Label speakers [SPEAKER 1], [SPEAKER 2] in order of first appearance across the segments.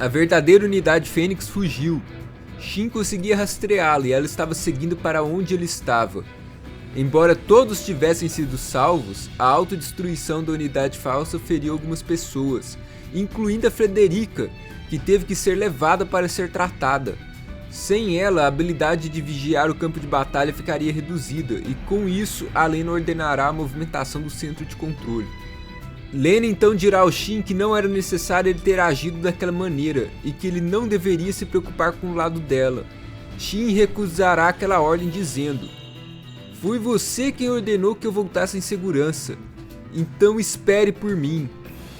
[SPEAKER 1] A verdadeira unidade Fênix fugiu. Shin conseguia rastreá-la e ela estava seguindo para onde ele estava. Embora todos tivessem sido salvos, a autodestruição da unidade falsa feriu algumas pessoas, incluindo a Frederica, que teve que ser levada para ser tratada. Sem ela, a habilidade de vigiar o campo de batalha ficaria reduzida, e com isso, a Lena ordenará a movimentação do centro de controle. Lena então dirá ao Shin que não era necessário ele ter agido daquela maneira, e que ele não deveria se preocupar com o lado dela. Shin recusará aquela ordem dizendo: "Foi você quem ordenou que eu voltasse em segurança, então espere por mim.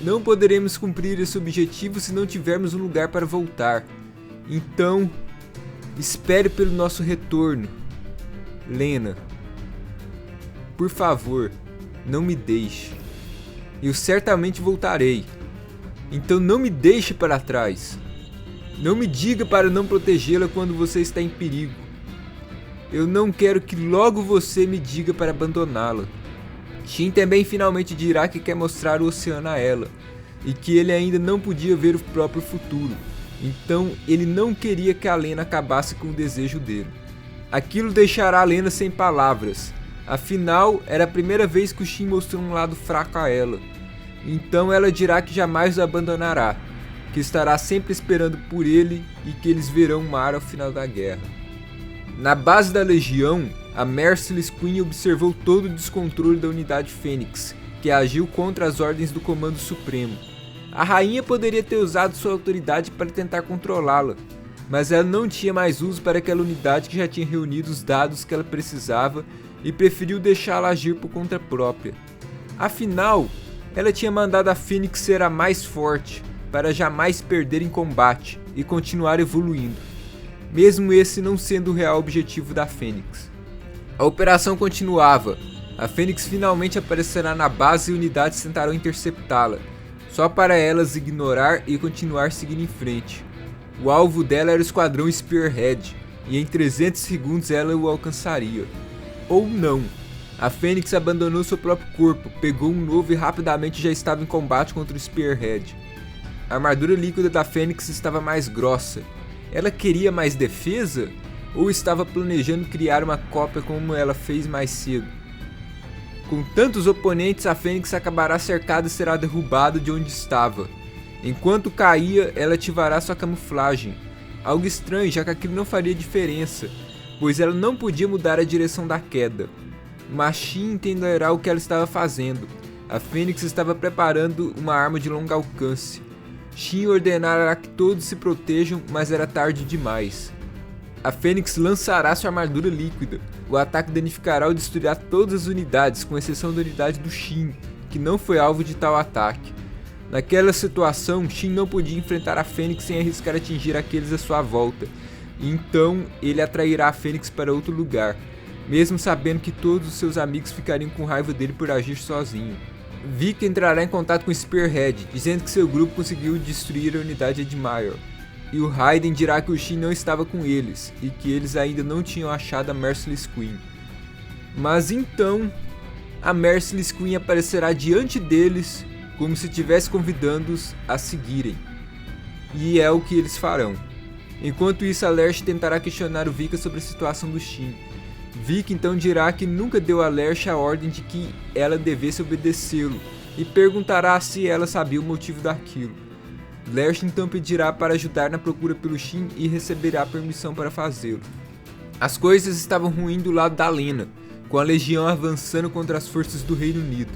[SPEAKER 1] Não poderemos cumprir esse objetivo se não tivermos um lugar para voltar. Então, espere pelo nosso retorno. Lena, por favor, não me deixe. Eu certamente voltarei. Então não me deixe para trás. Não me diga para não protegê-la quando você está em perigo. Eu não quero que logo você me diga para abandoná-la." Shin também finalmente dirá que quer mostrar o oceano a ela, e que ele ainda não podia ver o próprio futuro, então ele não queria que a Lena acabasse com o desejo dele. Aquilo deixará a Lena sem palavras, afinal era a primeira vez que o Shin mostrou um lado fraco a ela, então ela dirá que jamais o abandonará, que estará sempre esperando por ele e que eles verão o mar ao final da guerra. Na base da Legião, a Merciless Queen observou todo o descontrole da unidade Fênix, que agiu contra as ordens do Comando Supremo. A rainha poderia ter usado sua autoridade para tentar controlá-la, mas ela não tinha mais uso para aquela unidade que já tinha reunido os dados que ela precisava e preferiu deixá-la agir por conta própria. Afinal, ela tinha mandado a Fênix ser a mais forte, para jamais perder em combate e continuar evoluindo, mesmo esse não sendo o real objetivo da Fênix. A operação continuava. A Fênix finalmente aparecerá na base e unidades tentarão interceptá-la, só para elas ignorar e continuar seguindo em frente. O alvo dela era o esquadrão Spearhead, e em 300 segundos ela o alcançaria. Ou não. A Fênix abandonou seu próprio corpo, pegou um novo e rapidamente já estava em combate contra o Spearhead. A armadura líquida da Fênix estava mais grossa. Ela queria mais defesa? Ou estava planejando criar uma cópia como ela fez mais cedo? Com tantos oponentes, a Fênix acabará cercada e será derrubada de onde estava. Enquanto caía, ela ativará sua camuflagem. Algo estranho, já que aquilo não faria diferença, pois ela não podia mudar a direção da queda. Mas Shin entenderá o que ela estava fazendo. A Fênix estava preparando uma arma de longo alcance. Shin ordenará que todos se protejam, mas era tarde demais. A Fênix lançará sua armadura líquida. O ataque danificará ou destruirá todas as unidades, com exceção da unidade do Shin, que não foi alvo de tal ataque. Naquela situação, Shin não podia enfrentar a Fênix sem arriscar atingir aqueles à sua volta, então ele atrairá a Fênix para outro lugar, mesmo sabendo que todos os seus amigos ficariam com raiva dele por agir sozinho. Vic entrará em contato com Spearhead, dizendo que seu grupo conseguiu destruir a unidade Admiral. E o Raiden dirá que o Shin não estava com eles, e que eles ainda não tinham achado a Merciless Queen. Mas então, a Merciless Queen aparecerá diante deles, como se estivesse convidando-os a seguirem. E é o que eles farão. Enquanto isso, a Lerche tentará questionar o Vika sobre a situação do Shin. Vika então dirá que nunca deu a Lerche a ordem de que ela devesse obedecê-lo, e perguntará se ela sabia o motivo daquilo. Lerche então pedirá para ajudar na procura pelo Shin e receberá permissão para fazê-lo. As coisas estavam ruins do lado da Lena, com a Legião avançando contra as forças do Reino Unido,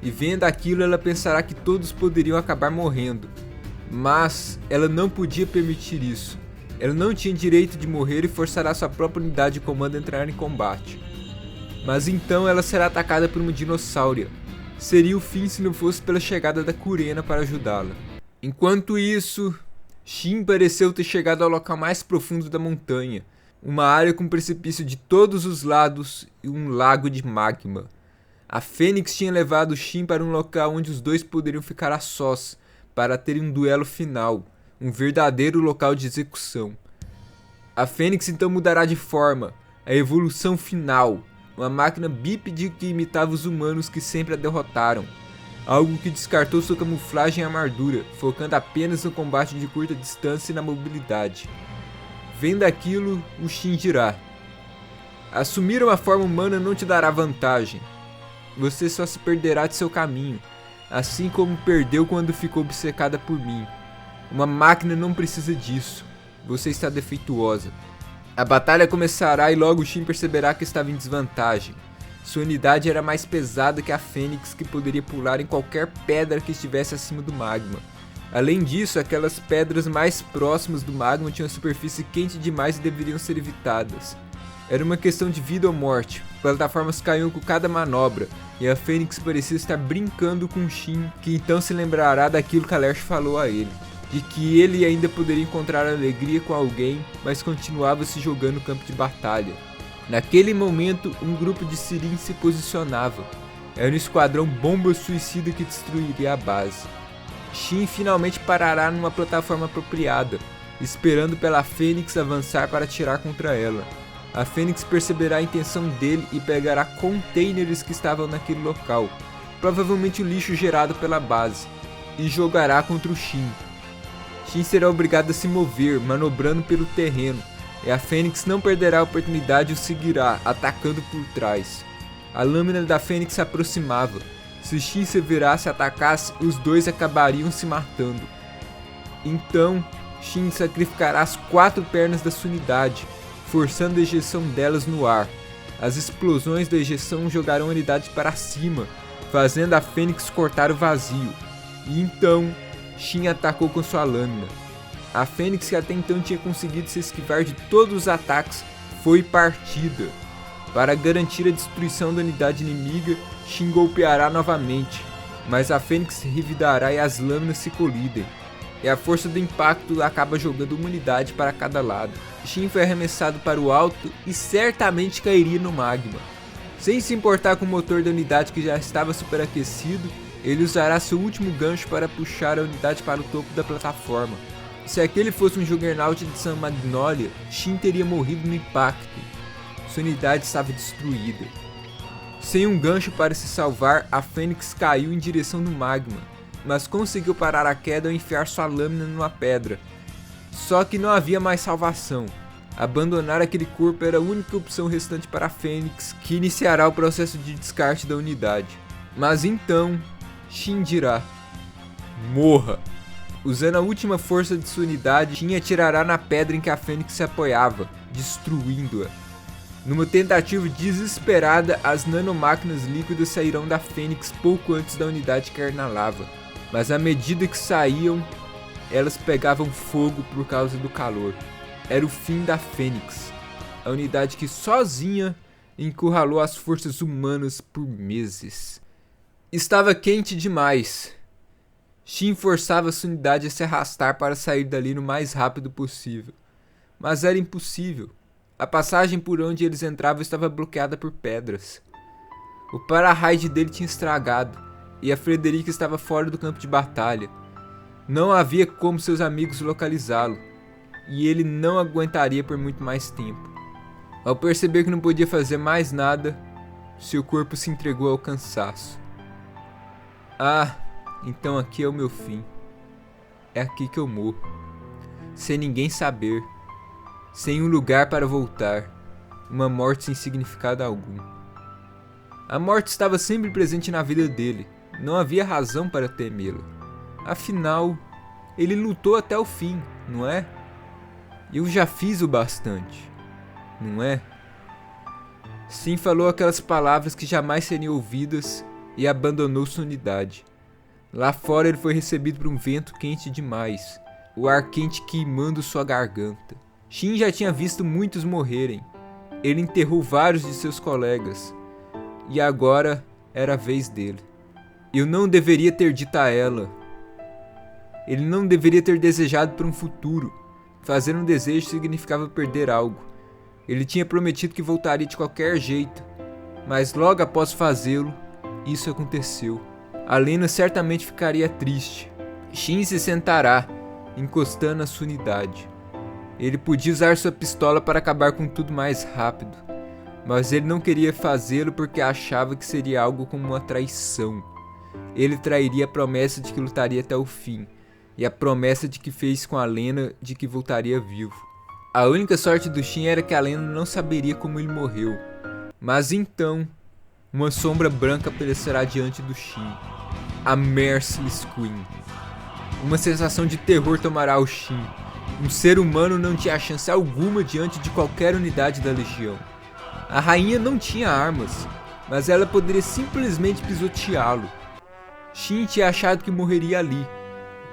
[SPEAKER 1] e vendo aquilo ela pensará que todos poderiam acabar morrendo. Mas ela não podia permitir isso. Ela não tinha direito de morrer e forçará sua própria unidade de comando a entrar em combate. Mas então ela será atacada por uma dinossauro. Seria o fim se não fosse pela chegada da Kurena para ajudá-la. Enquanto isso, Shin pareceu ter chegado ao local mais profundo da montanha, uma área com precipício de todos os lados e um lago de magma. A Fênix tinha levado Shin para um local onde os dois poderiam ficar a sós, para terem um duelo final, um verdadeiro local de execução. A Fênix então mudará de forma, a evolução final, uma máquina bípede que imitava os humanos que sempre a derrotaram. algo que descartou sua camuflagem e armadura, focando apenas no combate de curta distância e na mobilidade. Vendo aquilo, o Shin dirá: assumir uma forma humana não te dará vantagem. Você só se perderá de seu caminho, assim como perdeu quando ficou obcecada por mim. Uma máquina não precisa disso. Você está defeituosa. A batalha começará e logo Shin perceberá que estava em desvantagem. Sua unidade era mais pesada que a Fênix, que poderia pular em qualquer pedra que estivesse acima do magma. Além disso, aquelas pedras mais próximas do magma tinham a superfície quente demais e deveriam ser evitadas. Era uma questão de vida ou morte. Plataformas caíam com cada manobra, e a Fênix parecia estar brincando com Shin, que então se lembrará daquilo que a Lerche falou a ele, de que ele ainda poderia encontrar alegria com alguém, mas continuava se jogando no campo de batalha. Naquele momento, um grupo de Sirin se posicionava. Era um esquadrão bomba suicida que destruiria a base. Shin finalmente parará numa plataforma apropriada, esperando pela Fênix avançar para atirar contra ela. A Fênix perceberá a intenção dele e pegará containers que estavam naquele local, provavelmente o lixo gerado pela base, e jogará contra o Shin. Shin será obrigado a se mover, manobrando pelo terreno, e a Fênix não perderá a oportunidade e o seguirá, atacando por trás. A lâmina da Fênix se aproximava. Se Shin se virasse e atacasse, os dois acabariam se matando. Então, Shin sacrificará as 4 pernas da sua unidade, forçando a ejeção delas no ar. As explosões da ejeção jogarão a unidade para cima, fazendo a Fênix cortar o vazio. E então, Shin atacou com sua lâmina. A Fênix, que até então tinha conseguido se esquivar de todos os ataques, foi partida. Para garantir a destruição da unidade inimiga, Shin golpeará novamente, mas a Fênix revidará e as lâminas se colidem. E a força do impacto acaba jogando uma unidade para cada lado. Shin foi arremessado para o alto e certamente cairia no magma. Sem se importar com o motor da unidade que já estava superaquecido, ele usará seu último gancho para puxar a unidade para o topo da plataforma. Se aquele fosse um Juggernaut de San Magnolia, Shin teria morrido no impacto. Sua unidade estava destruída. Sem um gancho para se salvar, a Fênix caiu em direção do magma, mas conseguiu parar a queda ao enfiar sua lâmina numa pedra. Só que não havia mais salvação. Abandonar aquele corpo era a única opção restante para a Fênix, que iniciará o processo de descarte da unidade. Mas então, Shin dirá: morra! Usando a última força de sua unidade, Shin atirará na pedra em que a Fênix se apoiava, destruindo-a. Numa tentativa desesperada, as nanomáquinas líquidas sairão da Fênix pouco antes da unidade cair na lava. Mas à medida que saíam, elas pegavam fogo por causa do calor. Era o fim da Fênix, a unidade que sozinha encurralou as forças humanas por meses. Estava quente demais. Shin forçava sua unidade a se arrastar para sair dali no mais rápido possível. Mas era impossível. A passagem por onde eles entravam estava bloqueada por pedras. O para-raid dele tinha estragado, e a Frederica estava fora do campo de batalha. Não havia como seus amigos localizá-lo, e ele não aguentaria por muito mais tempo. Ao perceber que não podia fazer mais nada, seu corpo se entregou ao cansaço. Ah, então aqui é o meu fim. É aqui que eu morro, sem ninguém saber, sem um lugar para voltar, uma morte sem significado algum. A morte estava sempre presente na vida dele, não havia razão para temê-la. Afinal, ele lutou até o fim, não é? Eu já fiz o bastante, não é? Sim, falou aquelas palavras que jamais seriam ouvidas e abandonou sua unidade. Lá fora ele foi recebido por um vento quente demais, o ar quente queimando sua garganta. Shin já tinha visto muitos morrerem. Ele enterrou vários de seus colegas. E agora era a vez dele. Eu não deveria ter dito a ela. Ele não deveria ter desejado por um futuro. Fazer um desejo significava perder algo. Ele tinha prometido que voltaria de qualquer jeito. Mas logo após fazê-lo, isso aconteceu. A Lena certamente ficaria triste. Shin se sentará, encostando a sua unidade. Ele podia usar sua pistola para acabar com tudo mais rápido, mas ele não queria fazê-lo porque achava que seria algo como uma traição. ele trairia a promessa de que lutaria até o fim, e a promessa de que fez com a Lena de que voltaria vivo. A única sorte do Shin era que a Lena não saberia como ele morreu. Mas então, uma sombra branca aparecerá diante do Shin, a Merciless Queen. Uma sensação de terror tomará o Shin. Um ser humano não tinha chance alguma diante de qualquer unidade da Legião. A rainha não tinha armas, mas ela poderia simplesmente pisoteá-lo. Shin tinha achado que morreria ali,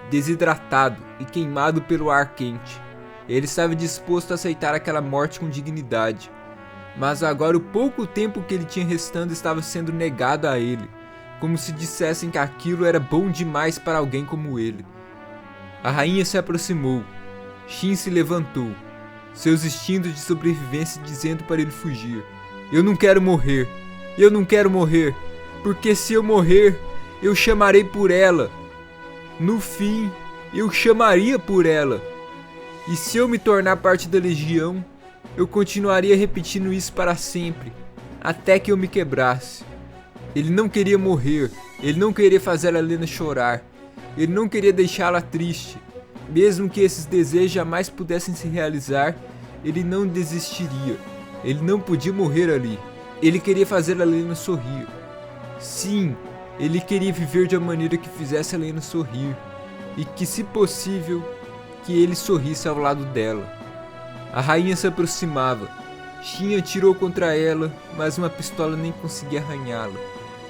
[SPEAKER 1] desidratado e queimado pelo ar quente. Ele estava disposto a aceitar aquela morte com dignidade. Mas agora o pouco tempo que ele tinha restando estava sendo negado a ele, como se dissessem que aquilo era bom demais para alguém como ele. A rainha se aproximou. Shin se levantou, seus instintos de sobrevivência dizendo para ele fugir. Eu não quero morrer, eu não quero morrer, porque se eu morrer, eu chamarei por ela. No fim, eu chamaria por ela. E se eu me tornar parte da Legião, eu continuaria repetindo isso para sempre, até que eu me quebrasse. Ele não queria morrer, ele não queria fazer a Lena chorar, ele não queria deixá-la triste. Mesmo que esses desejos jamais pudessem se realizar, ele não desistiria. Ele não podia morrer ali. Ele queria fazer a Lena sorrir. Sim, ele queria viver de uma maneira que fizesse a Lena sorrir. E que, se possível, que ele sorrisse ao lado dela. A rainha se aproximava. Shin atirou contra ela, mas uma pistola nem conseguia arranhá-la.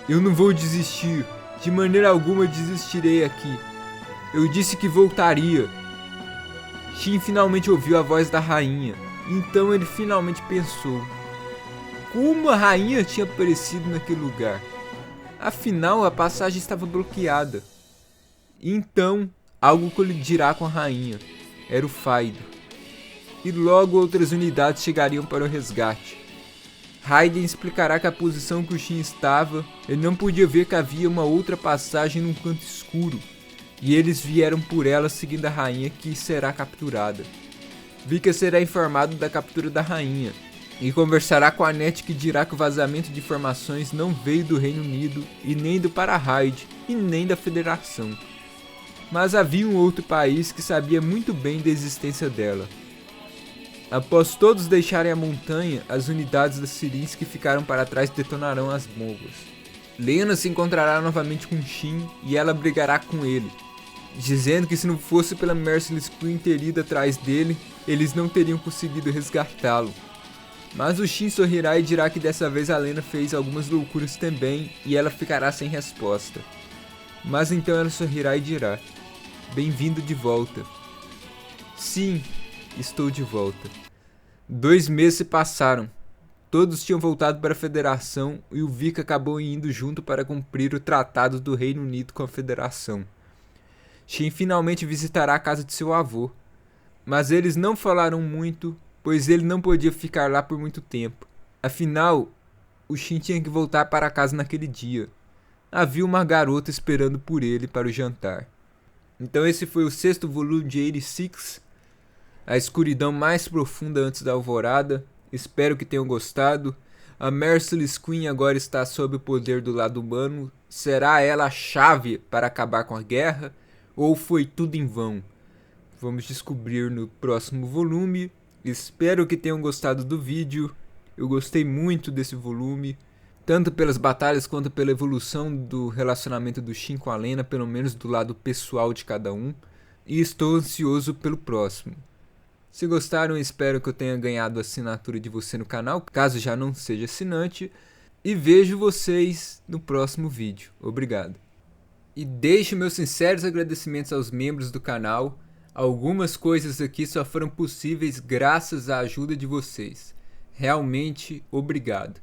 [SPEAKER 1] Eu não vou desistir. De maneira alguma desistirei aqui. Eu disse que voltaria. Shin finalmente ouviu a voz da rainha. Então ele finalmente pensou. Como a rainha tinha aparecido naquele lugar? Afinal, a passagem estava bloqueada. Então, algo colidirá com a rainha. Era o Faido. E logo outras unidades chegariam para o resgate. Raiden explicará que a posição que o Shin estava, ele não podia ver que havia uma outra passagem num canto escuro. E eles vieram por ela seguindo a rainha, que será capturada. Vika será informado da captura da rainha e conversará com a Net, que dirá que o vazamento de informações não veio do Reino Unido e nem do Para-Raid e nem da Federação. Mas havia um outro país que sabia muito bem da existência dela. Após todos deixarem a montanha, as unidades da Sirins que ficaram para trás detonarão as bombas. Lena se encontrará novamente com Shin e ela brigará com ele, dizendo que se não fosse pela Merciless Queen ter ido atrás dele, eles não teriam conseguido resgatá-lo. Mas o Shin sorrirá e dirá que dessa vez a Lena fez algumas loucuras também e ela ficará sem resposta. Mas então ela sorrirá e dirá: bem-vindo de volta. Sim, estou de volta. 2 meses se passaram. Todos tinham voltado para a Federação e o Vika acabou indo junto para cumprir o tratado do Reino Unido com a Federação. Shin finalmente visitará a casa de seu avô. Mas eles não falaram muito, pois ele não podia ficar lá por muito tempo. Afinal, o Shin tinha que voltar para casa naquele dia. Havia uma garota esperando por ele para o jantar. Então esse foi o 6º volume de 86, a escuridão mais profunda antes da alvorada. Espero que tenham gostado. A Merciless Queen agora está sob o poder do lado humano. Será ela a chave para acabar com a guerra? Ou foi tudo em vão? Vamos descobrir no próximo volume. Espero que tenham gostado do vídeo. Eu gostei muito desse volume, tanto pelas batalhas quanto pela evolução do relacionamento do Shin com a Lena, pelo menos do lado pessoal de cada um. E estou ansioso pelo próximo. Se gostaram, espero que eu tenha ganhado a assinatura de você no canal, caso já não seja assinante. E vejo vocês no próximo vídeo. Obrigado. E deixo meus sinceros agradecimentos aos membros do canal. Algumas coisas aqui só foram possíveis graças à ajuda de vocês. Realmente, obrigado.